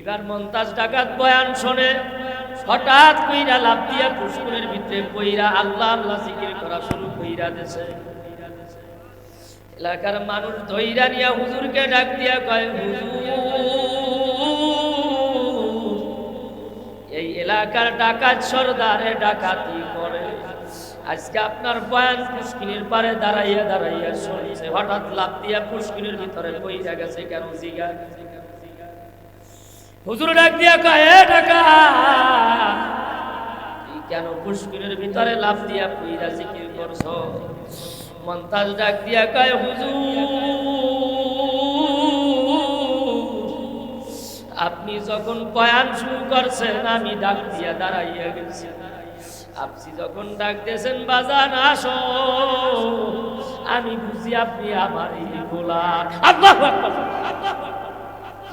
এবার মন্তাজ ডাকাত বয়ান শোনে, হঠাৎ কইরা লাফ দিয়া পুষ্করের ভিতরে পইরা আল্লাহ আল্লাহ জিকির করা শুরু কইরা দেছে। এলাকার মানুষ ধইরা নিয়া হুজুরকে ডাক দিয়া কয়, হুজুর, এই এলাকার ডাকাত সর্দারে ডাকাতি করে, আজকে আপনার বয়ান পুষ্কিনের পারে দাঁড়াইয়া দাঁড়াইয়া শুনছে, হঠাৎ লাফ দিয়া পুষ্কিনের ভিতরে পইরা গেছে কেন জিগা। হুজুর ডাক দিয়া কয়, এ ডাকাত, তুই কেন পুষ্কিনের ভিতরে লাফ দিয়া পইরা জিকির করছো? মন্তাজ ডাক দিয়া কয়, হুজুর, আপনি যখন বয়ান শুরু করছেন আমি ডাক দিয়া দাঁড়াইয়া গেছি, আপনি যখন ডাক দিয়েছেন বাজান আসো, আমি বুঝি আপনি আমারই গোলাম। আল্লাহু আকবার।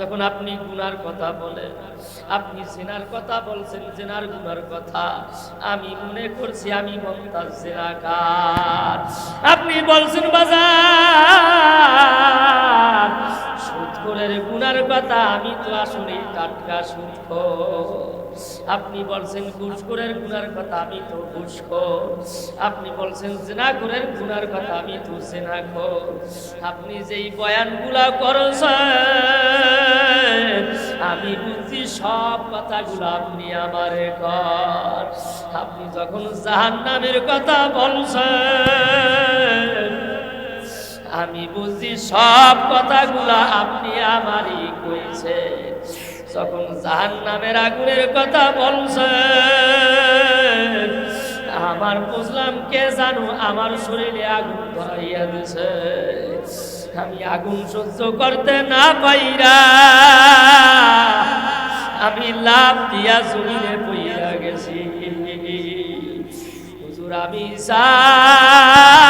যখন আপনি গুনার কথা বলেন, আপনি জিনার কথা বলছেন, জিনার গুনার কথা, আমি মনে করছি আমি মন্তাজ জিনাকার। আপনি বলছেন বাজার সুদখোরের গুনার কথা, আমি তো আসলে টাটকা সুদখোর। আপনি বলছেন ঘুষখোরের গুনার কথা, আমি তো ঘুষখোর। আপনি বলছেন জিনাখোরের গুনার কথা, আমি তো জিনাখোর। আপনি যেই বয়ানগুলা করছেন আমি বুঝছি সব কথাগুলো আপনি আমারে কর। আপনি যখন জাহান্নামের কথা বলছেন আমি বুঝছি সব কথাগুলা আপনি আমারই কইছেন। যখন জাহান্নামের আগুনের কথা বলছেন আমার বুঝলাম কে জানো আমার শরীরে আগুন ধরাইয়া দিছে। আমি আগুন সহ্য করতে না পাইরা আমি লাফ দিয়া জমিনে পইরা গেছি। হুজুর, আমি চাই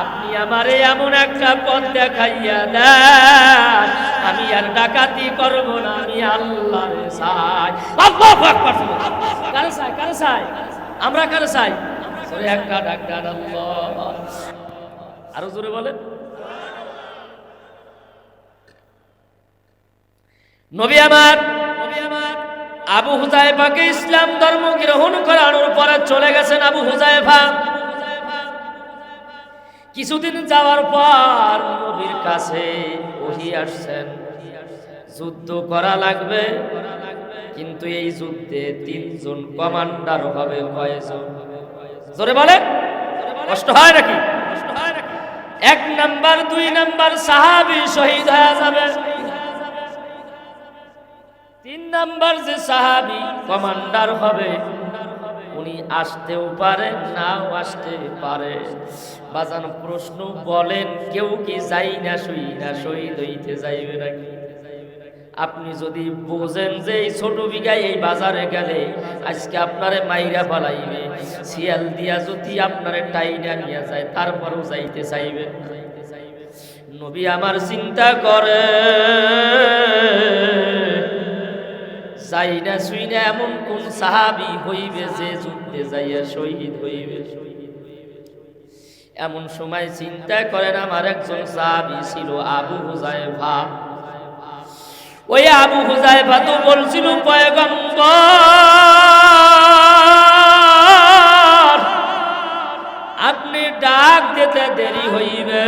আপনি আমারে এমন একটা পথ দেখাইয়া দেন, আমি আর ডাকাতি করব না, আমি আল্লাহরে চাই। আল্লাহু আকবার। কারে চাই? কারে চাই? আমরা কারে চাই? জোরে একটা ডাক দেন আল্লাহ। আরো জোরে বলেন। নবী আমার আবু হুযায়ফাকে ইসলাম ধর্ম গ্রহণ করানোর পরে চলে গেছেন আবু হুযায়ফা। কিছুদিন যাওয়ার পর নবীর কাছে ওহী আসছেন, যুদ্ধ করা লাগবে, কিন্তু এই যুদ্ধে 3 জন কমান্ডার হবে। কয়জন? জোরে বলে। কষ্ট হয় নাকি? 1 নাম্বার 2 নাম্বার সাহাবী শহীদ হয়ে যাবে। 3 নাম্বার যে সাহাবী কমান্ডার হবে উনি আসতেও পারে নাও আসতে পারে। বাজান প্রশ্ন বলেন, কেউ কি যাই না শহীদ হইতে যাইবে নাকি? আপনি যদি বোঝেন যে এই ছোট বিঘায় এই বাজারে গেলে আজকে আপনারে মাইরা ফালাইবে, শিয়াল দিয়া যদি আপনারে টাইনা নিয়ে যায় তারপরও যাইতে চাইবেন। নবী আমার চিন্তা করে যাই না শুই না এমন কোন সাহাবী হইবে যে যুদ্ধে যাইয়া শহীদ হইবে। এমন সময় চিন্তা করেন আমার একজন সাহাবী ছিল আবু হুযায়ফা। ওই আবু হুযায়ফা তো বলছিল পয়গম্বর আপনি ডাক দিতে দেরি হইবে,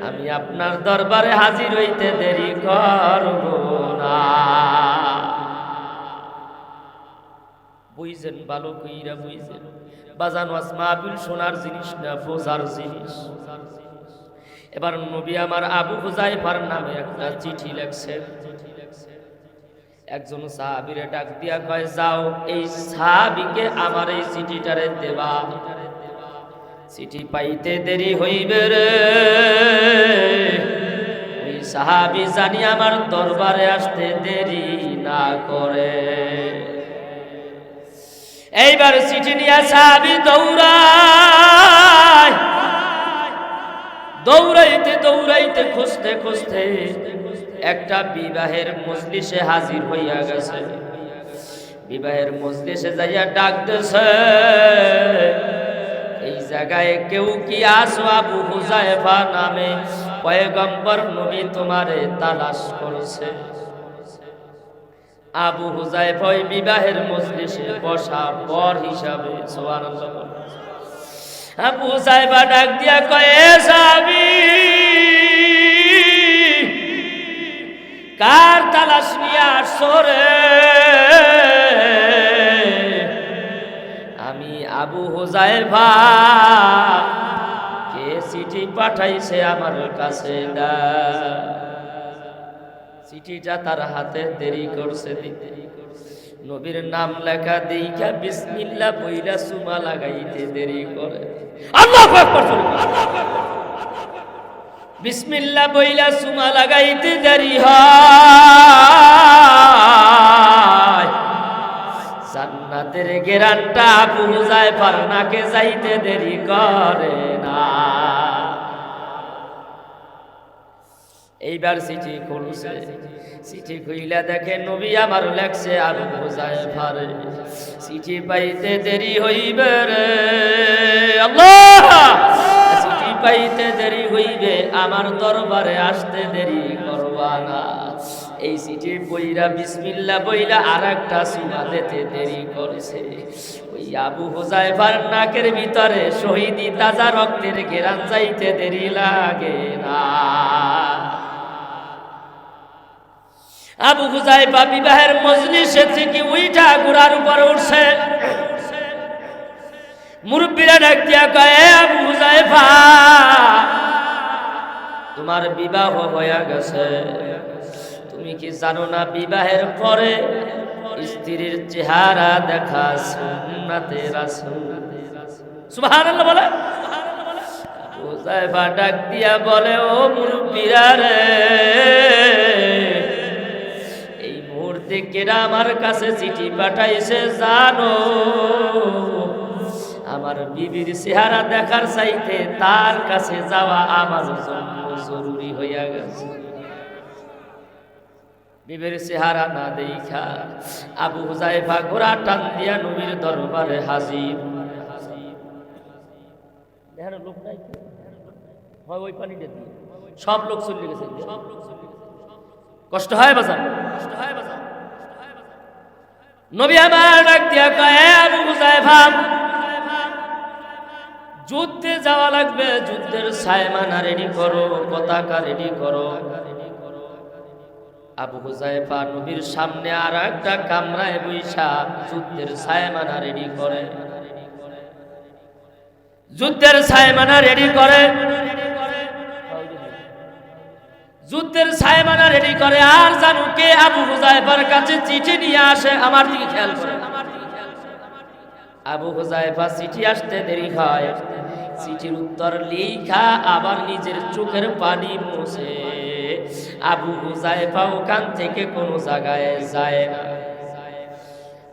আমি আপনার দরবারে হাজির হইতে দেরি করব না। বুঝছেন? ভালো কইরা বুঝছেন। বাজান ওয়াজ মাহফিল শোনার জিনিস না, বোঝার জিনিস। এবার নবী আমার আবু হুযায়ফার নামে একটা চিঠি লিখছেন। একজন সাহাবীরে ডাক দিয়া কয়, যাও এই সাহাবীকে আমার এই চিঠিটারে দেবা, চিঠি পাইতে দেরি হইবে রে। ওই সাহাবী জানি আমার দরবারে আসতে দেরি না করে। এইবার চিঠি নিয়ে সাহাবী দৌড়াইতে দৌড়াইতে খুঁজতে খুঁজতে একটা বিবাহের মজলিসে হাজির হইয়া গেছে। বিবাহের মজলিসে যাইয়া ডাক দিছে, এই জায়গায় কেউ কি আসো আবু হুযায়ফা নামে পয়গম্বর নবী তোমারে তালাশ করছে। আবু হুযায়ফা বিবাহের মজলিসে বসা বর হিসাবে, সুবহানাল্লাহ। আবু হুযায়ফা ডাক দিয়া কয়, এ সাহাবী, কার তালাশ নিয়ে আসছো রে? আমি আবু হুযায়ফা, কে চিঠি পাঠাইছে আমার কাছে না। চিঠিটা তার হাতে দেরি করছে দিতে। নবীর নাম লেখা দেইখা বিসমিল্লাহ বইলা চুমা লাগাইতে দেরি করে। আল্লাহু আকবার। বিসমিল্লাহ বইলা চুমা লাগাইতে দেরি হয়। জান্নাতের গেরানটা আবু হুযায়ফার নাকে যাইতে দেরি করে না। এইবার চিঠি খুলছে, চিঠি খুইলা দেখে নবী আমার লেখছে আবু হুযায়ফার, চিঠি পাইতে দেরি হইবে রে আল্লাহ, চিঠি পাইতে দেরি হইবে, আমার দরবারে আসতে দেরি করবা না। এই চিঠি বইরা বিসমিল্লাহ বইলা আরেকটা চুমা দিতে দেরি করছে। ওই আবু হুযায়ফার নাকের ভিতরে শহীদি তাজা রক্তের ঘেরান যাইতে দেরি লাগে না। আবু হুযায়ফা বিবাহের মজলিসে থেকে উইঠা ঘোড়ার উপর উঠছে। মুরব্বীরা ডাক দিয়া কয়, আবু হুযায়ফা, তোমার বিবাহ হয়ে গেছে, তুমি কি জানো না বিবাহের পরে স্ত্রীর চেহারা দেখা সুন্নাতে রাসূল। সুবহানাল্লাহ বলে। আবু হুযায়ফা ডাক দিয়া বলে, ও মুরব্বীরা রে, কেরা আমার কাছে চিঠি পাঠাইছে জানো? আমার বিবির চেহারা দেখার চাইতে তার কাছে যাওয়া আমার জন্য জরুরি হইয়া গেছে। বিবির চেহারা না দেখা আবু হুযায়ফা ঘোড়া টান দিয়া নবীর দরবারে হাজির। লোক নাই, ওই পানিটা দিয়ে সব লোক চলে গেছে। কষ্ট হয় বাজার, কষ্ট হয় বাজার। নবী আমার ডাক দিয়া কয়, আবু হুযায়ফা, যুদ্ধে যাওয়া লাগবে, যুদ্ধের সায়মানা রেডি করো, পতাকা রেডি করো। আবু হুযায়ফা নবীর সামনে আর একটা কামরায় বইসা যুদ্ধের সায়মানা রেডি করে, যুদ্ধের সায়মানা রেডি করে, যুদ্ধের সায়মানা রেডি করে। আর জানো কে আবু হুযায়ফার কাছে চিঠি নিয়ে আসে? আমার দিকে খেয়াল করে। আবু হুযায়ফা চিঠি আসতে দেরি হয়, চিঠির উত্তর লেখা আবার নিজের চোখের পানি মুছে আবু হুযায়ফা ওখান থেকে কোন জায়গায় যায় না।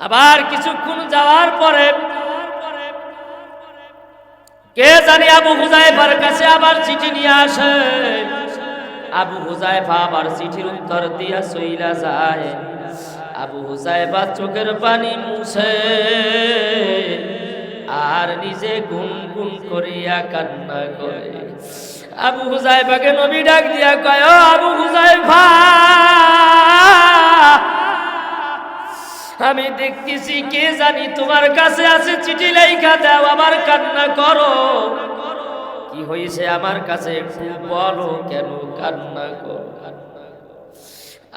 আবার কিছুক্ষণ যাওয়ার পরে কে জানি আবু হুযায়ফার কাছে আবার চিঠি নিয়ে আসে। আবু হুযায়ফা আবার চিঠির উত্তর দিয়া চইলা যায়। আবু হুযায়ফা চোখের পানি মুছে আর নিজে গুনগুন করিয়া কান্না করে। আবু হুযায়ফাকে নবী ডাক দিয়া কয়, ও আবু হুযায়ফা, আমি দেখতেছি কে জানি তোমার কাছে আছে, চিঠি লেখা দাও, আবার কান্না করো। কি হয়েছে আমার কাছে একটু বলো, কেন কান্না করো?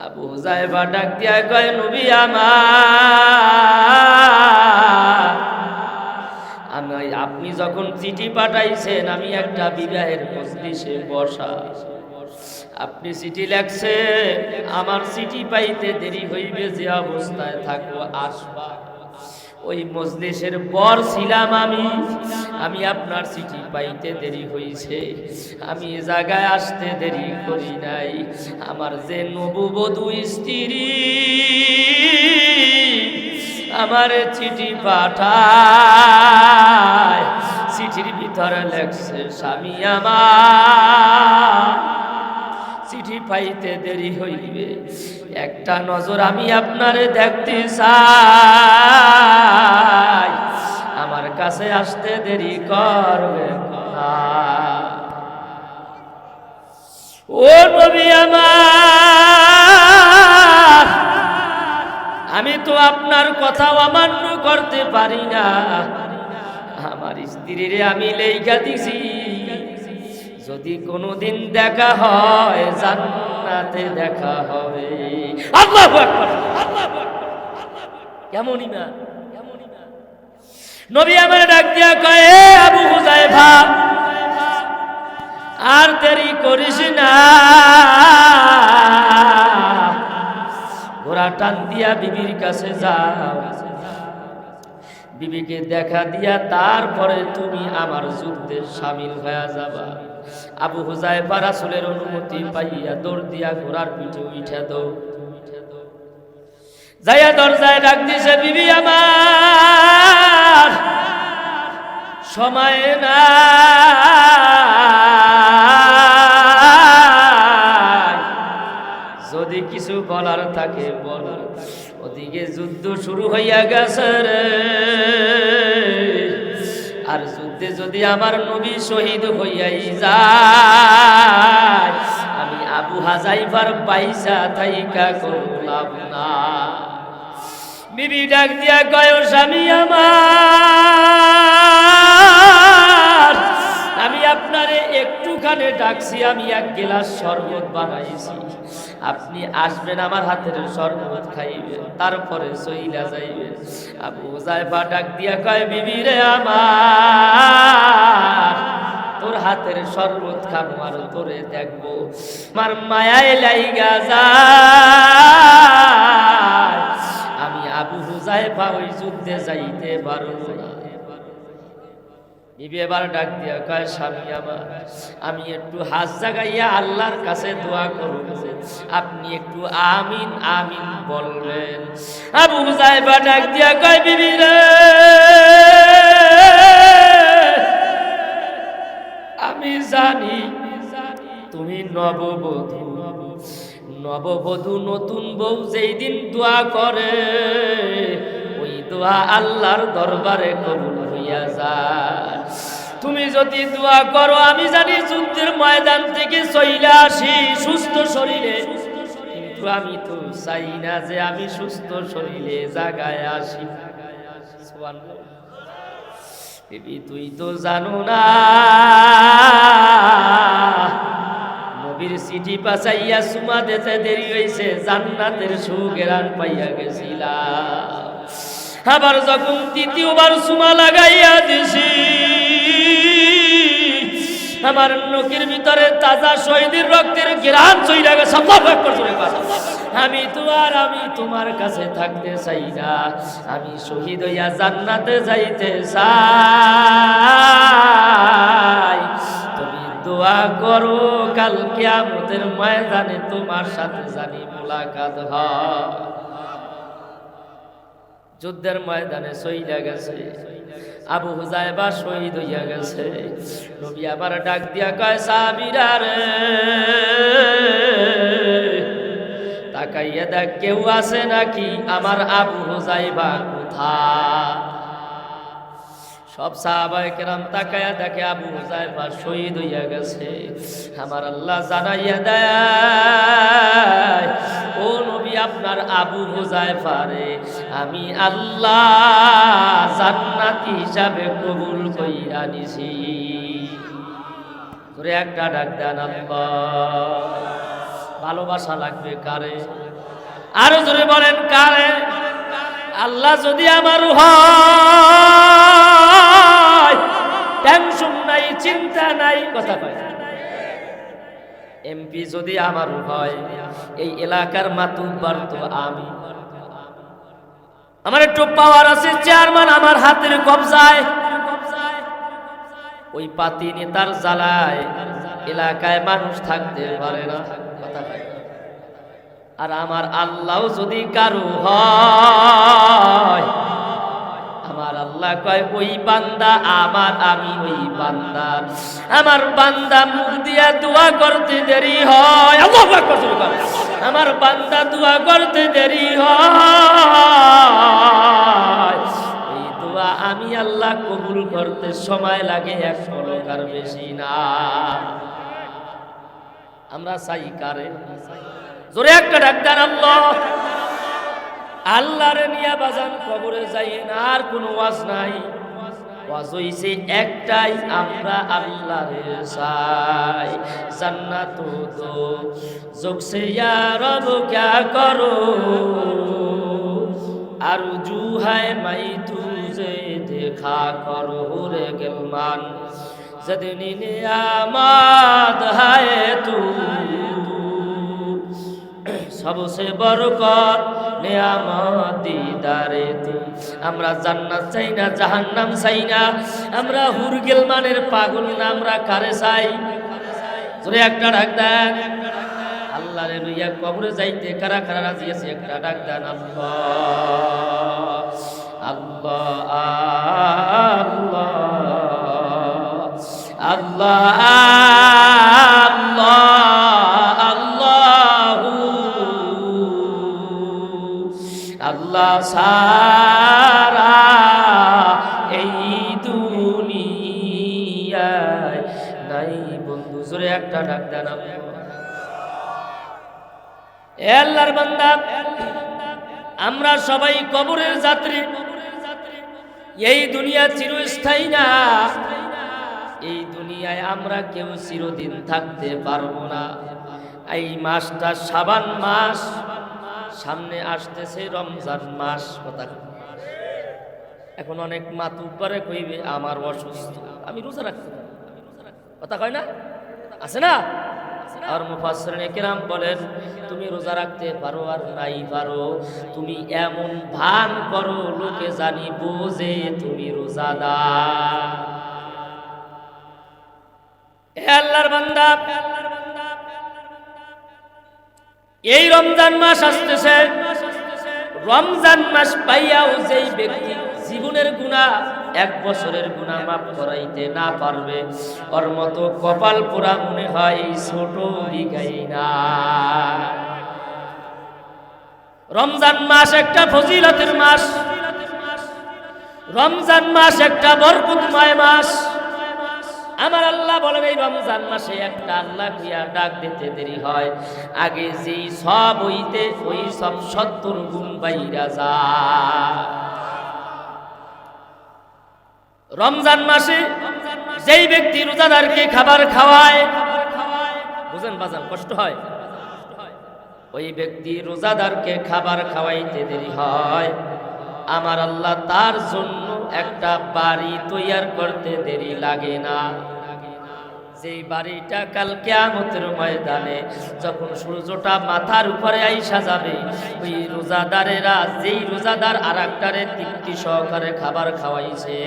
আবু হুযায়ফা ডাক দিয়া কয়, নবী আমার, আপনি যখন চিঠি পাঠাইছেন আমি একটা বিবাহের মজলিসে বসা, আপনি চিঠি লেখছেন, আমার চিঠি পাইতে দেরি হইবে, যে অবস্থায় থাকো আসবা। ওই মজলিসের বর ছিলাম আমি আপনার চিঠি পাইতে দেরি হইছে, আমি এ জায়গায় আসতে দেরি করি নাই। আমার যে নববধূ স্ত্রী আমার চিঠি পাঠায়, চিঠির ভিতরে লেখছে স্বামী আমার চিঠি পাইতে দেরি হইবে, একটা নজর আমি আপনারে দেখতে চাই, আমার কাছে আসতে দেরি করবে না। আপনার কথা অমান্য করতে পারি না। আমার স্ত্রীরে আমি লেখা দিছি, যদি কোনোদিন দেখা হয় জান্নাতে দেখা হবে। আল্লাহু আকবার। কেমন ইমান, কেমন ইমান। নবী আমার ডাক দিয়া কয়, আবু হুযায়ফা আর দেরি করিস না, ঘোড়া টান দিয়া বিবির কাছে যাও, বিবিকে দেখা দিয়া তারপরে তুমি আমার যুদ্ধে শামিল হয়ে যাবা। আবু হুযায়ফা রাসূলের অনুমতি পাইয়া দৌড় দিয়া ঘোড়ার পিঠে উঠে দাও, যাইয়া দরজায় ডাক দিছে, বিবি আমার সময় না, যদি কিছু বলার থাকে বল। ওদিকে যুদ্ধ শুরু হইয়া গেছে রে, আর যুদ্ধে যদি আমার নবী শহীদ হইয়াই যায়, আমি আবু হুযায়ফার পয়সা থাইকা করলাম না। বিবি ডাক দিয়া কয়, স্বামী আমার, আমি আপনারে একটুখানে ডাকছি, আমি এক গ্লাস শরবত বানাইছি, আপনি আসবেন আমার হাতের শরবত খাইবেন, তারপরে চইলা যাইবেন। আবু হুযায়ফা ডাক দিয়া কয়, বিবি রে আমার, তোর হাতের শরবত খাবো আর তোরে দেখবো, আমার মায়ায় লাইগা যায়, আমি আবু হুযায়ফা ওই যুদ্ধে যাইতে পারবো না। বিবি এবার ডাক দিয়া কয়, স্বামী আমার, আমি একটু হাত জাগাইয়া আল্লাহর কাছে দোয়া করব, আপনি একটু আমিন আমিন বলবেন। আবু হুযায়ফা ডাক দিয়া কয়, বিবি রে, আমি জানি তুমি নববধূ, নববধূ নতুন বউ যেই দিন দোয়া করে, ওই দোয়া আল্লাহর দরবারে কবুল হইয়া যায়। তুমি যদি দোয়া করো, আমি জানি যুদ্ধের ময়দান থেকে চইলা আসি সুস্থ শরীরে, কিন্তু আমি তো চাই না যে আমি সুস্থ শরীরে জাগায় আসি। বিবি তুই তো জানো না, নবীর চিঠি পাঠাইয়া সুমা দিতে দেরি হইছে, জান্নাতের সুঘ্রাণ পাইয়া গেছিলাম, আবার যখন দ্বিতীয়বার সুমা লাগাইয়া দিছি, আমার নখের ভিতরে তাজা শহীদের রক্তের ঘ্রাণ চইলা গেছে। আল্লাহু আকবার। আমি তোমার কাছে থাকতে চাই না, আমি শহীদ হইয়া জান্নাতে যাইতে চাই। তুমি দোয়া করো, কাল কিয়ামতের ময়দানে তোমার সাথে জানি মোলাকাত হয়। যুদ্ধের ময়দানে চইলা গেছে, আবু হুযায়ফা শহীদ হইয়া গেছে। নবী আবার ডাক দিয়া কয়, সাহাবীরা রে, তাকাইয়া দেখ কেউ আছে নাকি, আমার আবু হুযায়ফা কোথায়? সব সাহাবায়ে কেরাম তাকায়া দেখে আবু হুযায়ফা শহীদ হইয়া গেছে। আমার আল্লাহ জানাইয়া দেয়, ও নবী, আপনার আবু হুযায়ফা রে আমি আল্লাহ জান্নাতি হিসাবে কবুল কইরা নিছি। করে একটা ডাক দেন আল্লাহ। ভালোবাসা লাগবে কারে? আরো জোরে বলেন কারে? আল্লাহ যদি আমার হয়, টেনশন নাই, চিন্তা নাই, কথা কয়। এমপি যদি আমার হয়, এই এলাকার মাতুব্বার তো আমি, আমার একটু পাওয়ার আছে, চেয়ারম্যান আমার হাতের কবজায়, ওই পাতি নেতার জ্বালায় এলাকায় মানুষ থাকতে পারে না, কথা কয়। আর আমার আল্লাহ যদি কারো হয়, আমার আল্লাহ কয় ওই বান্দা আমার, আমি ওই বান্দা, আমার বান্দা মুখ দিয়া দোয়া করতে দেরি হয়, আল্লাহু আকবার, আমার বান্দা দোয়া করতে দেরি হয়, এই দোয়া আমি আল্লাহ কবুল করতে সময় লাগে এক পলক আর বেশি না। আমরা চাই কারে? জোরে একটা ডাক দেন আল্লাহ। আল্লাহরে নিয়া বাজান কবরে যাই না, আর কোনো ওয়াজ নাই। ওয়াজ হইছে একটাই, আমরা আল্লাহরে চাই। জান্নাত দো জোকসে ইয়া রব ক্যা করো, আরজু হায় মাই তুঝে দেখা করো রে গেলমান, जदनी नियामत है तू सबसे बरकत नियामत दीदारे तू। আমরা জান্নাত চাই না, জাহান্নাম চাই না, আমরা হুরগেলমানের পাগল না, আমরা কারে চাই? জোরে একটা ডাক দেন। আল্লাহরে লইয়া কবরে যাইতে কারা কারা রাজি আছে? একটা ডাক দেন। আল্লাহ আল্লাহ আল্লাহ আল্লাহ আল্লাহু আল্লাহ সারা এই দুনিয়ায় নাই বন্ধু। জোরে একটা ডাক দেন। এ আল্লাহর বান্দা, আমরা সবাই কবরের যাত্রী। এই দুনিয়া চিরস্থায়ী না, এই দুনিয়ায় আমরা কেউ চিরদিন থাকতে পারবো না। এই মাসটা শাবান মাস, সামনে আসতেছে রমজান মাস। কথা এখন অনেক মাতুব্বারে কইবে আমার অসুস্থ, আমি রোজা রাখতে পারি। কথা কয় না, আছে না? আর মুফাসসিরিনে কেরাম বলেন, তুমি রোজা রাখতে পারো আর নাই পারো, তুমি এমন ভান করো লোকে জানিব যে তুমি রোজাদার। হে আল্লাহর বান্দা, এই রমজান মাস আসতেছে। রমজান মাস পাইয়াও যেই ব্যক্তি জীবনের গুনাহ, 1 বছরের গুনাহ মাফ করাইতে না পারবে, ওর মতো কপাল পোড়া মনে হয় এই ছোট বিঘাই না। রমজান মাস একটা ফজিলতের মাস, রমজান মাস একটা বরকতময় মাস। আমার আল্লাহ বলেন, এই রমজান মাসে একটা আল্লাহ কিয়া ডাক দিতে দেরি হয়, আগে যেই সব হইতে ওই সব 70 গুণ বাইরা যায়। রমজান মাসে যেই ব্যক্তি রোজাদারকে খাবার খাওয়ায়, বুঝেন বাজান, কষ্ট হয়, ওই ব্যক্তি রোজাদারকে খাবার খাওয়াইতে দেরি হয়, আমার আল্লাহ তার জন্য একটা বাড়ি তৈয়ার করতে দেরি লাগে না। যেই বাড়িটা কাল কিয়ামতের ময়দানে যখন সূর্যটা মাথার উপরে আইসা যাবে, ওই রোজাদারেরা, যেই রোজাদার আরেকটারে তৃপ্তি সহকারে খাবার খাওয়াইছে,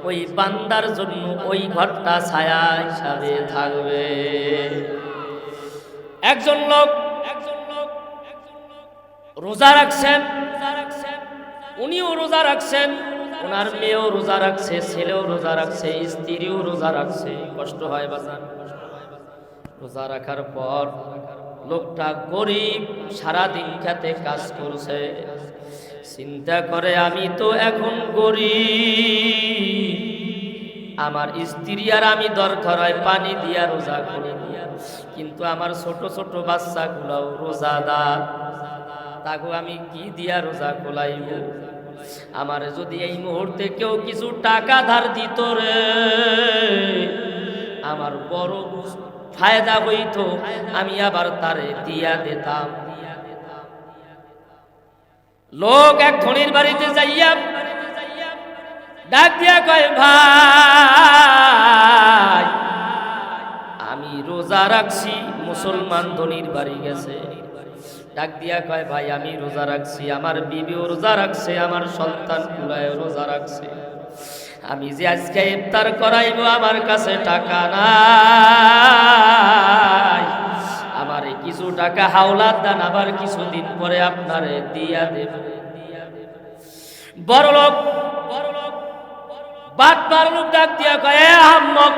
ওই বান্দার জন্য ওই ঘরটা ছায়া হিসাবে থাকবে। একজন লোক রোজা রাখছেন, উনিও রোজা রাখছেন, ওনার মেয়েও রোজা রাখছে, ছেলেও রোজা রাখছে, স্ত্রীও রোজা রাখছে। কষ্ট হয় বাজান। রোজা রাখার পর লোকটা গরিব, সারাদিন খেতে কাজ করছে, চিন্তা করে আমি তো এখন গরিব, আমার স্ত্রী আর আমি দরকার হয় পানি দিয়া রোজা করি, কিন্তু আমার ছোট ছোট বাচ্চাগুলাও রোজাদার, তাকে আমি কি দিয়া রোজা কোলাইব? আমার যদি এই মুহূর্তে কেউ কিছু টাকা ধার দিত রে, আমার বড় ফায়দা হইতো, আমি আবার তারে দিয়া দিতাম। লোক এক ধনীর বাড়িতে যাইয়া ডাক দিয়া কয়, ভাই আমি রোজা রাখছি। মুসলমান ধনীর বাড়ি গেছে, ডাক দিয়া কয়, ভাই আমি রোজা রাখছি, আমার বিবিও রোজা রাখছে, আমার সন্তান গুলায় রোজা রাখছে, আমি যে আজকে ইফতার করাইব আমার কাছে টাকা নাই, আমারে কিছু টাকা হাওলাত দেন, আবার কিছুদিন পরে আপনারে দিয়া দেব। বড় লোক বাটপার লোক ডাক দিয়া কয়, এ আহম্মক,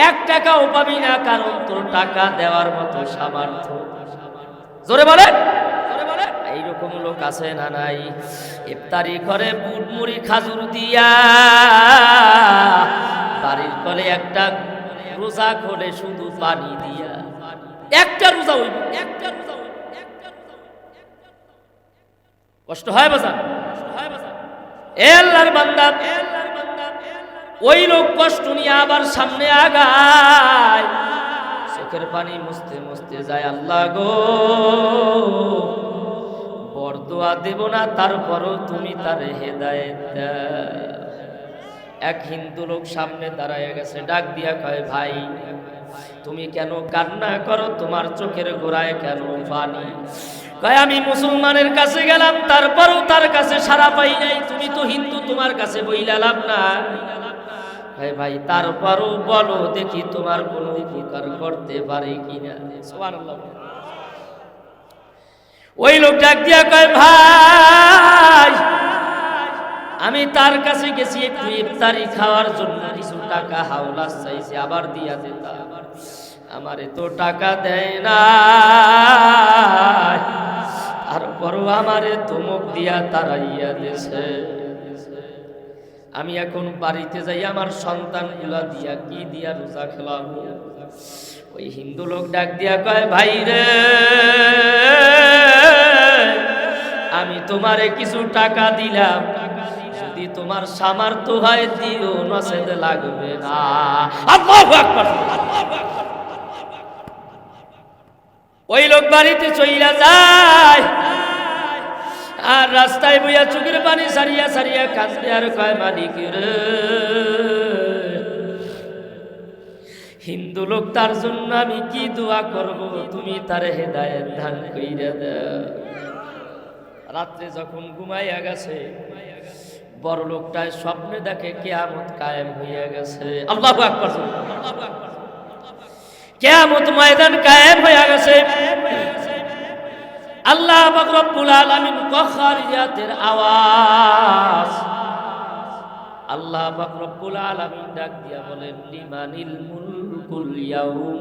1 টাকাও পাবি না, কারণ তোর টাকা দেওয়ার মতো সামর্থ্য। জোরে বলেন। এইরকম লোক আছে না নাই? ইফতারি করে বুট মুড়ি খাজুর দিয়া, বাড়ির কলে একটা রোজা খোলে শুধু পানি দিয়া, একটা রোজা হইব, কষ্ট হয় বাজান? এ আল্লাহর বান্দা, ওই লোক কষ্ট নিয়ে আবার সামনে আগায়, চোখের পানি মুছতে মুছতে যায়, আল্লাহ গো বরদোয়া দেব না, তারপরও তুমি তার হেদায়েত দাও। এক হিন্দু লোক সামনে দাঁড়ায় গেছে, ডাক দিয়া কয়, ভাই তুমি কেন কান্না করো? তোমার চোখের গোড়ায় কেন পানি? কয়, আমি মুসলমানের কাছে গেলাম, তারপরও তার কাছে সাড়া পাই নাই। তুমি তো হিন্দু, তোমার কাছে বইলা লাভ না। ভাই তারপরও বলো দেখি তোমার কোনো উপকার করতে পারে কিনা। সুবহানাল্লাহ। ওই লোক ডাক দিয়া কয়, ভাই আমি তার কাছে গেছি একটু ইফতারি খাওয়ার জন্য, কিছু টাকা হাওলাত চাইছি, আবার দিয়া দিতাম, আমারে তো টাকা দেয় না, তারপরও আমারে ধমক দিয়া তাড়াইয়া দিয়েছে। আমি এখন বাড়িতে যাই, আমার সন্তানগুলা দিয়া কি দিয়া রোজা খেলাবো? ওই হিন্দু লোক ডাক দিয়া কয়, ভাই রে আমি তোমারে কিছু টাকা দিলাম, যদি তোমার সামর্থ্য হয় দিও, নচেত লাগবে না। আল্লাহু আকবার। ওই লোক বাড়িতে চইলা যায়, আর রাস্তায় বইয়া চোখের পানি সারিয়া সারিয়া কাঁদতে আর কয়, মালিক রে, হিন্দু লোক, তার জন্য আমি কি দোয়া করব, তুমি তার হেদায়েত দান কইরা দাও। রাত্রে যখন ঘুমাইয়া গেছে, বড় লোকটায় স্বপ্নে দেখে কিয়ামত কায়েম হইয়া গেছে। আল্লাহু আকবার। কিয়ামত ময়দান কায়েম হইয়া গেছে। আল্লাহ পাক রব্বুল আলামিন কখারিয়াতের আওয়াজ, আল্লাহ পাক রব্বুল আলামিন ডাক দিয়া বলেন, লিমানিল মুলকুল ইয়াউম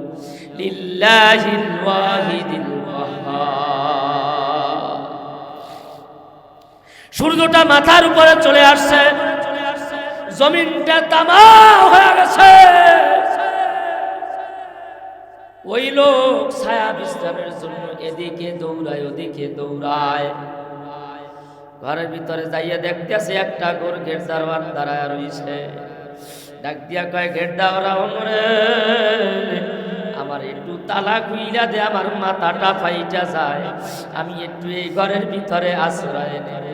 লিল্লাহিল ওয়াহিদিল কাহ্হার। সূর্যটা মাথার উপরে চলে আসছে, জমিনটা তামা হয়ে গেছে। ওই লোক ছায়া বিস্তারের জন্য এদিকে দৌড়ায় ওদিকে দৌড়ায়, ঘরের ভিতরে যাইয়া দেখতেছে একটা ঘর গেট দারোয়ান দাঁড়ায় রইছে। ডাক দিয়া কয়, গেট দারোয়ান রে, আমার একটু তালা খুইলা দে, আমার মাথাটা ফাইটা যায়, আমি একটু এই ঘরের ভিতরে আশ্রয় নেব।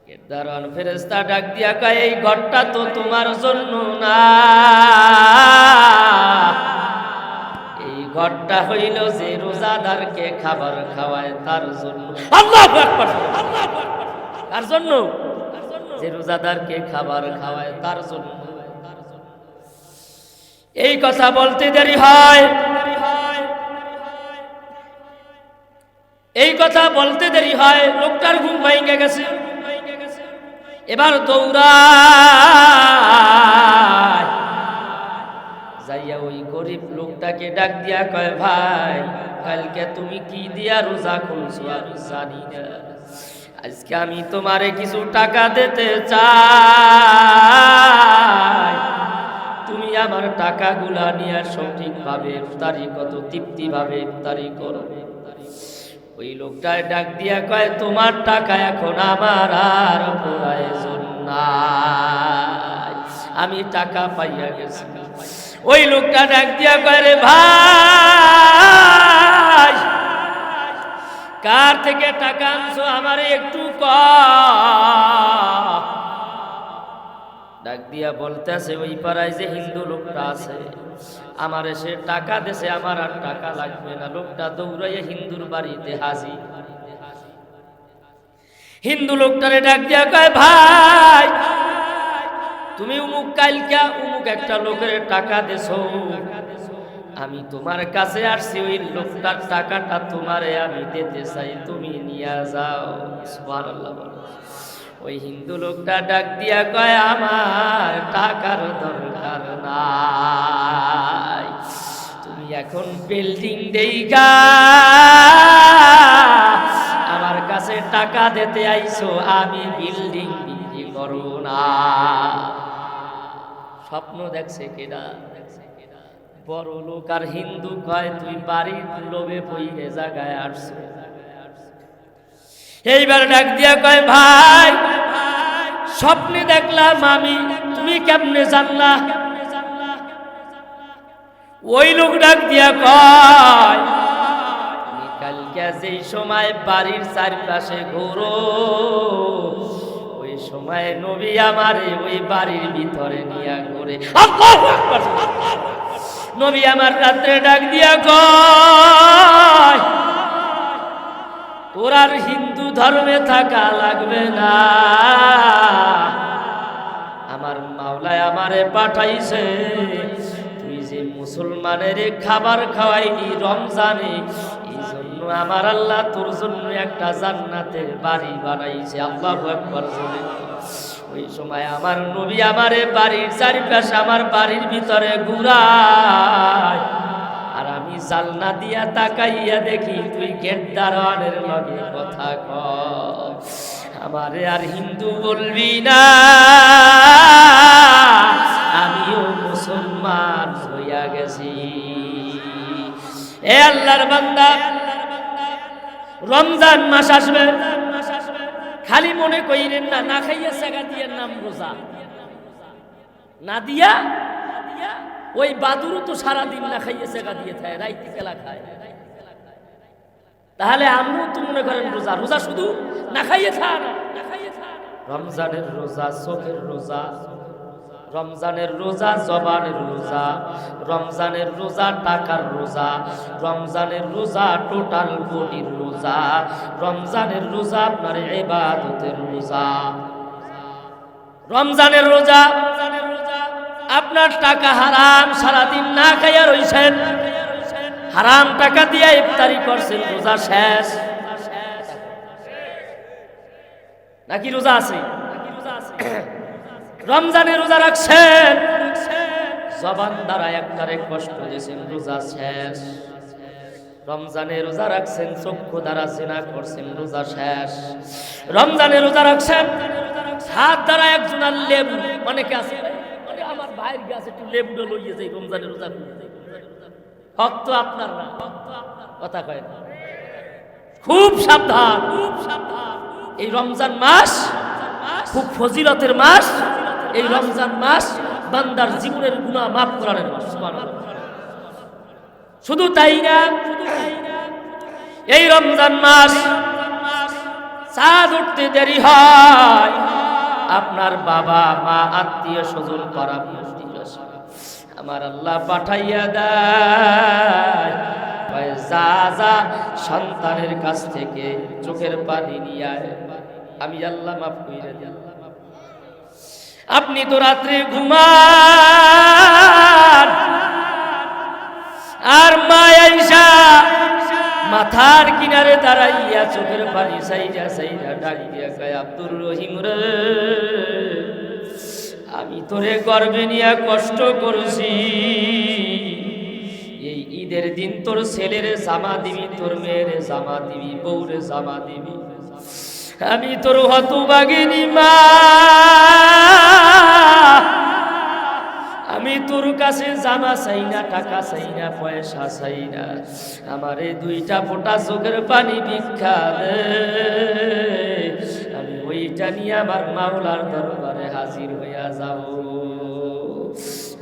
গেট দারোয়ান ফেরেশতা ডাক দিয়া কয়, এই ঘরটা তো তোমার জন্য না, এই ঘরটা হইল যে রোজাদারকে খাবার খাওয়ায় তার জন্য। আল্লাহু আকবার। কার জন্য? যে রোজাদারকে খাবার খাওয়ায় তার জন্য। এই কথা বলতে দেরি হয়, এই কথা বলতে দেরি হয়, লোকটার ঘুম ভাঙে গেছে। এবার দৌড়ায় যাইয়া ওই গরিব লোকটাকে ডাক দিয়া কয়, ভাই কালকে তুমি কি দিয়া রোজা খুলছো আমি জানি না, আজকে আমি তোমারে কিছু টাকা দিতে চাই, তুমি আমার টাকাগুলা নিয়ে সঠিকভাবে ইফতারি কত তৃপ্তিভাবে ইফতারি করো। ওই লোকটায় ডাক দিয়া কয়, তোমার টাকা এখন আমার আর প্রয়োজন নাই, আমি টাকা পাইয়া গেছি। ওই লোকটা ডাক দিয়া কয়, রে ভাই কার থেকে টাকা আনছো আমারে একটু কও। ডাক দিয়া বলতেছে, ওই পাড়ায় যে হিন্দু লোকটা আছে আমার এসে টাকা দেশে, আমার আর টাকা লাগবে না। লোকটা দৌড়াইয়া হিন্দুর বাড়িতে হাজির। হিন্দু লোকটারে ডাক দিয়া কয়, ভাই তুমি উমুক কালকা উমুক একটা লোকের টাকা দেছো, আমি তোমার কাছে আসছি, ওই লোকটার টাকাটা তোমারে আমি দিতে চাই, তুমি নিয়ে যাও। সুবহানাল্লাহ। ওই হিন্দু লোকটা ডাক দিয়া কয়, আমার টাকার দরকার নাই, তুমি এখন বিল্ডিং দেইগা আমার কাছে টাকা দিতে আইছো, আমি বিল্ডিং বিক্রি করব না। স্বপ্ন দেখছে কেডা? বড় লোক আর হিন্দু কয়, তুই বাড়ির লোভে পইরে জায়গায় আসছো। এইবার ডাক দিয়া কয় ভাই স্বপ্নে দেখলাম আমি, তুমি কেমনে জানলা? ওই লোক ডাক দিয়া কয় তুমি কালকে যেই সময় বাড়ির চারপাশে ঘোরো ওই সময় নবী আমারে ওই বাড়ির ভিতরে নিয়া ঘুরে। আল্লাহু আকবার। নবী আমার রাত্রে ডাক দিয়া কয় তোর আর হিন্দু ধর্মে থাকা লাগবে না, আমার মাওলায় আমারে পাঠাইছে, তুই যে মুসলমানের খাবার খাওয়াইনি রমজানে, এই জন্য আমার আল্লাহ তোর জন্য একটা জান্নাতের বাড়ি বানাইছে। আল্লাহু আকবার। ওই সময় আমার নবী আমারে বাড়ির চারিপাশে আমার বাড়ির ভিতরে ঘুরায়, আর আমি জালনা দিয়া তাকাইয়া দেখি তুই গেট দারোয়ানের লগে কথা কয়। আমারে আর হিন্দু বলবি না, আমিও মুসলমান হইয়া গেছি। এ আল্লাহর বান্দা, রমজান মাস আসবে, খালি মনে কইরেন না না খাইয়া সেগা দিয়ে নাম রোজা না দিয়া, ওই বাদুরও তো সারাদিন না খাইয়ে সেগা দিয়ে থাকে, রাইতে কেলা খায়। তাহলে আমিও তো মনে করেন রোজা, রোজা শুধু না খাইয়ে খায় না। রমজানের রোজা চোখের রোজা, রমজানের রোজা জবানের রোজা, রমজানের রোজা টাকার রোজা, রমজানের রোজা টোটাল বডির রোজা, রমজানের রোজা আপনার ইবাদতের রোজা। রমজানের রোজা আপনার টাকা হারাম, সারাদিন না খাইয়া রইছেন, হারাম টাকা দিয়ে ইফতারি করছেন, রোজা শেষ নাকি রোজা আছে? রমজানে রোজা রাখছেন, জবান দ্বারা একটারে কষ্ট দিয়েছেন, রোজা শেষ। রমজানে রোজা রাখছেন, চক্ষু দ্বারা জিনা করছেন, রোজা শেষ। রমজানে রোজা রাখছেন, হাত দ্বারা একজনের লেবু, অনেকে আছে আমার ভাইয়ের কাছে একটু লেবু লইয়ে যাই রমজানে রোজা করতে, ভক্ত আপনার না, কথা কয় না। খুব সাবধান, খুব সাবধান। এই রমজান মাস খুব ফজিলতের মাস, এই রমজান মাস বান্দার জীবনের গুনাহ মাফ করার মাস। শুধু তাই না, এই রমজান মাস চাঁদ উঠতে দেরি হয়, আপনার বাবা মা আত্মীয় স্বজন করা আমার আল্লাহ পাঠাইয়া দেয়, যা যা সন্তানের কাছ থেকে চোখের পানি নিয়ে আমি আল্লাহ মাফ কইরা দিই। আপনি তো রাত্রে ঘুমান, আর মা আয়েশা মাথার কিনারে দাঁড়াইয়া চোখের পানি সাইরা সাইরা ডাক দিয়া কয় আব্দুর রহিম রে, আমি তোরে গর্বে নিয়ে কষ্ট করছি, এই ঈদের দিন তোর ছেলের জামা দিবি, তোর মেয়ের জামা দিবি, বউরে জামা দিবি, আমি তোর হতভাগিনী মা, আমি তোর কাছে জামা চাই না, টাকা চাই না, পয়সা চাই না, আমারে দুইটা ফোঁটা চোখের পানি ভিক্ষা দে, আমি ওইটা নিয়ে আমার মাওলার দরবারে হাজির হইয়া যাব।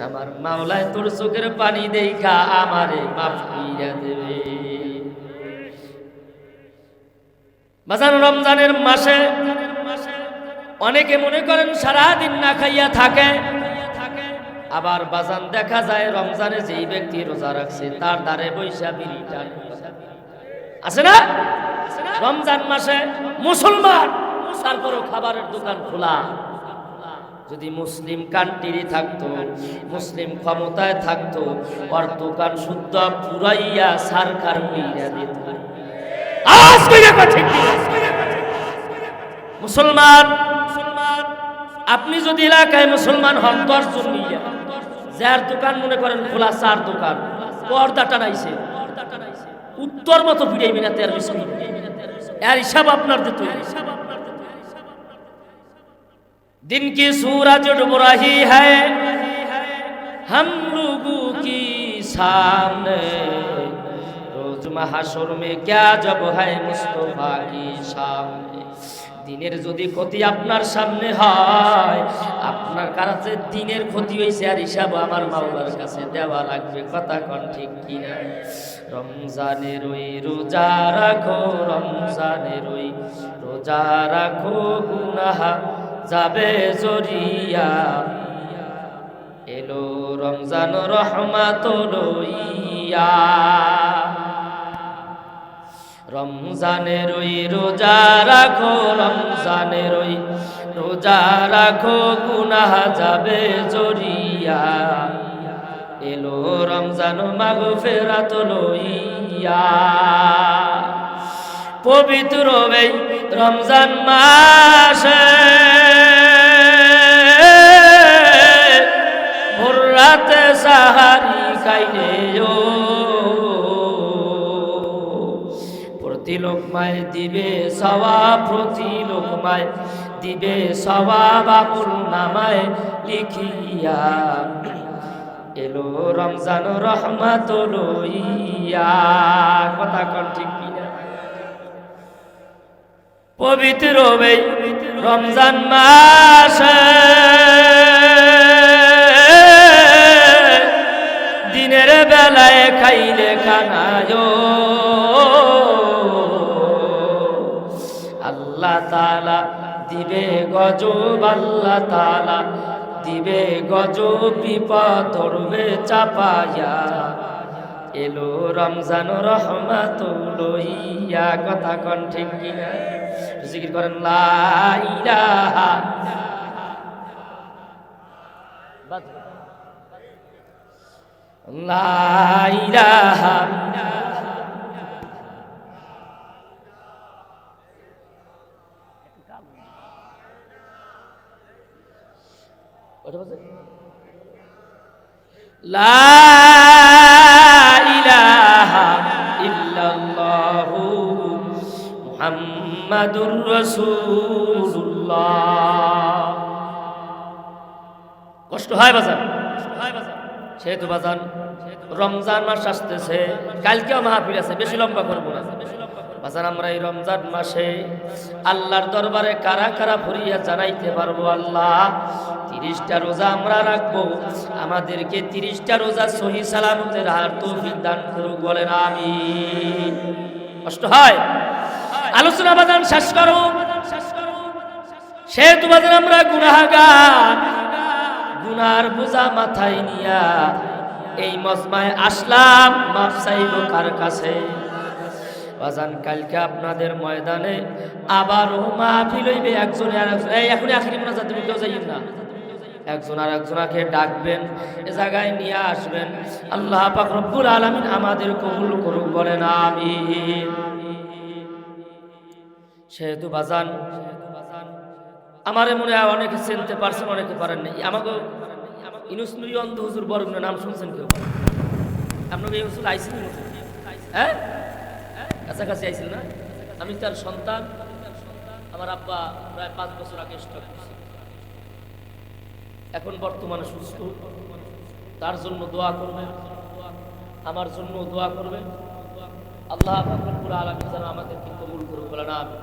আমার মাওলায় তোর চোখের পানি দেখা আমারে মাফ কইরা দেবে। বাজান, রমজানের মাসে অনেকে মনে করেন সারাদিন না খাইয়া থাকে, আবার বাজান দেখা যায় রমজানে যেই ব্যক্তি রোজা রাখছে তার দ্বারে বৈশা বিড়ি টান আছে না? রমজান মাসে মুসলমান, তারপরও খাবারের দোকান খোলা। যদি মুসলিম কান্ট্রি থাকতো, মুসলিম ক্ষমতায় থাকতো, ওর দোকান শুদ্ধ পুরাইয়া সরকার কইরা দিত। আওয়াজ কইরা কথা ঠিক। মুসলমান, আপনি যদি এলাকায় মুসলমান হন 10 জন নিয়ে, যার দোকান মনে করেন খোলা, 4 দোকান, পর্দা টানাইছে, উত্তর মতো ফিরাইবি না, তের মিশন এর হিসাব আপনার দিতে। दिन की सूरज डूब रही है हम लोगों की सामने, रोज মাহাশর মে ক্যা জব হ্যায় মুস্তফা কি সামনে। দিনের যদি ক্ষতি আপনার সামনে হয়, আপনার কাছে দিনের ক্ষতি হয়েছে আর হিসাব আমার মাওলার কাছে দেওয়া লাগবে। কথা কোন ঠিক কিনা? রমজানের ওই রোজা রাখো, রমজানের ওই রোজা রাখো, গুনাহ যাবে জরিয়া। এলো রমজান রহমাত লইয়া। রমজানের ওই রোজা রাখো, রমজানের ওই রোজা রাখো, গুনাহ যাবে জরিয়া। এলো রমজান মাগফিরাত লইয়া। পবিত্র এই রমজান মাসে ভোর রাতে সাহারি খাইলে প্রতি লোকমায় দিবে সওয়াব, প্রতি লোকমায় দিবে সওয়াব আমল নামায় লিখিয়া। এলো রমজান রহমাত লইয়া। কথা কোন ঠিক কিনা? পবিত্র এই রমজান মাসে দিনের বেলায় খাইলে খানায় আল্লাহ তাআলা দিবে গজব, আল্লাহ তাআলা দিবে গজব, বিপদ ধরবে চাপাইয়া। এলো রমজান রহমাত লইয়া। কথা কোন ঠিক কিনা? জিকির করেন লা ইলাহা লা ইলাহা লা ইলাহা ইল্লাল্লাহু মুহাম্মাদুর রাসূলুল্লাহ। কষ্ট হয় বাজান, সেহেতু বাজান রমজান মাস আসতেছে, কালকেও মাহফিল আছে, বেশি লম্বা করবো না বাজান। আমরা এই রমজান মাসে আল্লাহর দরবারে কারা কারা ফরিয়া জানাইতে পারবো? আল্লাহ 30টা রোজা আমরা রাখবো, আমাদেরকে 30টা রোজা সহি সালামতের আর তৌফিক দান করুক, বলেন আমিন। কষ্ট হয়, আলোচনা বাজান শেষ করো। সেহেতু বাজান আমরা গুনাহগার, গুনার বোঝা মাথায় নিয়া এই মজমায় আসলাম, মাফ চাইব কার কাছে? বাজান কালকে আপনাদের ময়দানে আবারও মাহফিল হইবে। একজনে আর একজন এখন আখিরি মোনাজাত দেবেন, কেউ যাইবেন না। একজন আর একজনকে ডাকবেন, এ জায়গায় নিয়ে আসবেন। আল্লাহ পাক রব্বুল আলামিন আমাদের কবুল করুক, বলেন আমিন। সেহেতু বাজান আমারে মনে হয় অনেকে চিনতে পারছেন, অনেকে পারেন নাই। আমাকে ইউনুস নূরি অন্ধ হুজুর বরগুনা নাম শুনছেন কেউ? আপনাকে এই হুজুর আইসিন? হ্যাঁ, কাছাকাছি আইছিল না? আমি তার সন্তান। আমার আব্বা প্রায় 5 বছর আগে স্ট্রোক করছে, এখন বর্তমানে সুস্থ। তার জন্য দোয়া করবেন, আমার জন্য দোয়া করবেন। আল্লাহ পাক রব্বুল আলামিন যেন আমাদেরকে কবুল করুক, বলেন আমিন।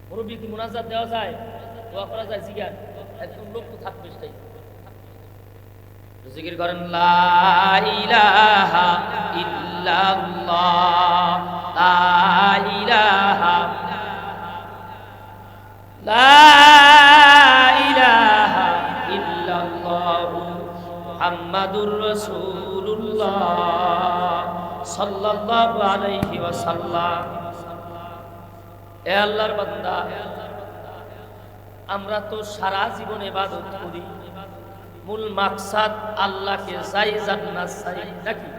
মুরব্বী কি মুনাজাত দেওয়া যায়, দোয়া করা যায়? জিজ্ঞান একজন লোক তো থাকবে, সেটাই জিকির করেন লা ইলাহা ইল্লাল্লাহ, লা ইলাহা লা ইলাহা ইল্লাল্লাহু মুহাম্মাদুর রাসূলুল্লাহ সাল্লাল্লাহু আলাইহি ওয়াসাল্লাম। এ আল্লাহর বান্দা, আমরা তো সারা জীবন ইবাদত করি, মূল মাকসাদ আল্লাহকে চাই, জান্নাত চাই নাকি?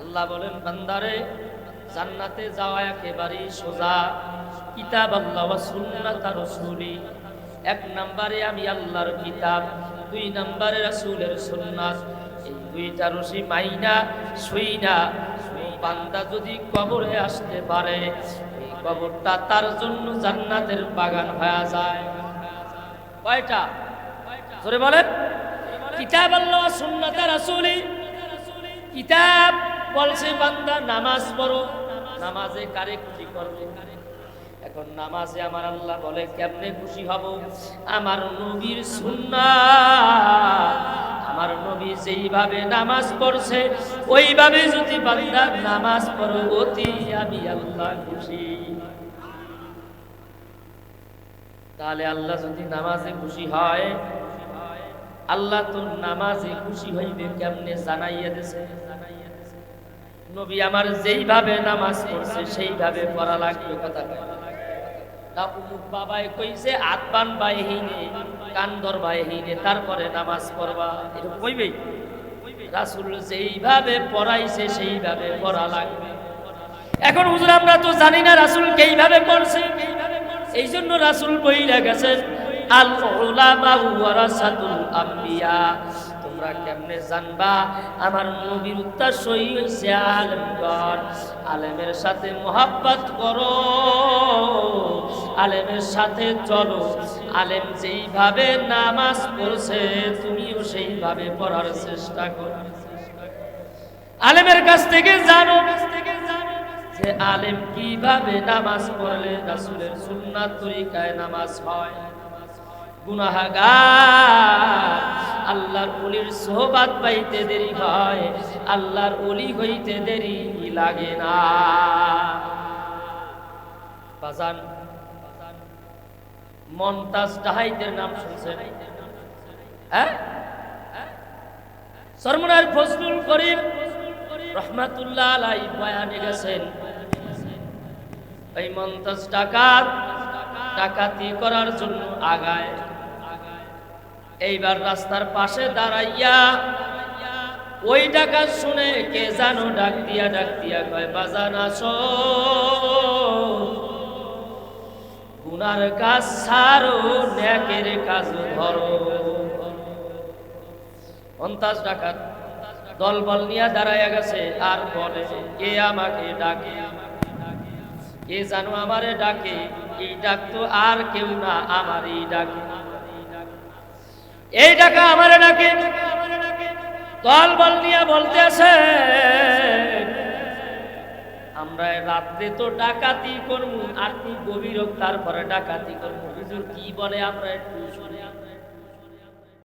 আল্লাহ বলেন বান্দারে জান্নাতে যাওয়া একেবারেই সোজা, কিতাব আল্লাহ ওয়া সুন্নাত রাসূলি। 1 নম্বরে আমি আল্লাহর কিতাব, 2 নম্বরে রাসূলের সুন্নাত। এই দুইটা রশি মাইনা শুইনা বান্দা যদি কবরে আসতে পারে, এই কবরটা তার জন্য জান্নাতের বাগান হয়ে যায়। কয়টা? জোরে বলেন। কিতাব আল্লাহ সুন্নাতে রাসূলি। কিতাব বলছে বান্দা নামাজ পড়ো, নামাজে কারে খুশি করবে? এখন নামাজে আমার আল্লাহ বলে কেমনে খুশি হব? আমার নবীর সুন্নাত, আমার নবী যেইভাবে নামাজ পড়ছে ওইভাবে যদি বান্দা নামাজ পড়ো, অতি আমি আল্লাহ খুশি। তাহলে আল্লাহ যদি নামাজে খুশি হয়, আল্লাহ তো নামাজে খুশি হইবে কেমনে জানাইয়া দিয়েছে। নবী আমার যেইভাবে নামাজ পড়ছে সেইভাবে পড়া লাগবে। কথা না উমুক বাবাই কইছে আতবান বাইহিনে কান্দর বাইহিনে তারপরে নামাজ পড়বা, এরকম কইবে? রাসূল যেইভাবে পড়াইছে সেইভাবে পড়া লাগবে। এখন হুজুর আমরা তো জানি না রাসূল কিভাবে পড়ছে, এই জন্য রাসূল বইলা গেছেন আল উলামা ওয়ারাসাতুল আম্বিয়া। তোমরা কেমনে জানবা আমার নবীর উত্তরসূরি হইছে আলেমগণ? আলেমের সাথে মোহাব্বত করো, আলেমের সাথে চলো। আলেম যেইভাবে নামাজ পড়ছে তুমিও সেইভাবে পড়ার চেষ্টা করো। আলেমের কাছ থেকে জানো যে আলেম কিভাবে নামাজ পড়লে রাসূলের সুন্নাত তরিকায় নামাজ হয়। গুনাহগার আল্লাহর ওলির সোহবত পাইতে দেরি হয়, আল্লাহর ওলি হইতে দেরি লাগে না। বাজান মমতাজ ডাহাইতের নাম শুনছেন? হ্যাঁ, সরমুনার ফজলুল করিম রহমাতুল্লাহ আলাইহি বয়ানে গেছেন, এই মমতাজ ডাকাতি করার জন্য আগায়। এইবার রাস্তার পাশে দাঁড়াইয়া ওই ডাকাত শুনে কে জানো ডাক দিয়া কয় বাজান আসো, গুনার কাজ ছাড়ো, নেকের কাজ ধরো। মমতাজ ডাকাত দলবল নিয়ে দাঁড়াইয়া গেছে আর বলে কে আমাকে ডাকে, কে জানো আমারে ডাকে, এই ডাক তো আর কেউ না, আমার এই ডাকে, এই ডাকা আমারে ডাকে। দলবল নিয়ে বলতে আছে আমরা রাত্রে তো ডাকাতি করবো, আর কি গভীর হোক তারপরে ডাকাতি করবো। হুজুর কি বলে আমরা একটু শুনি।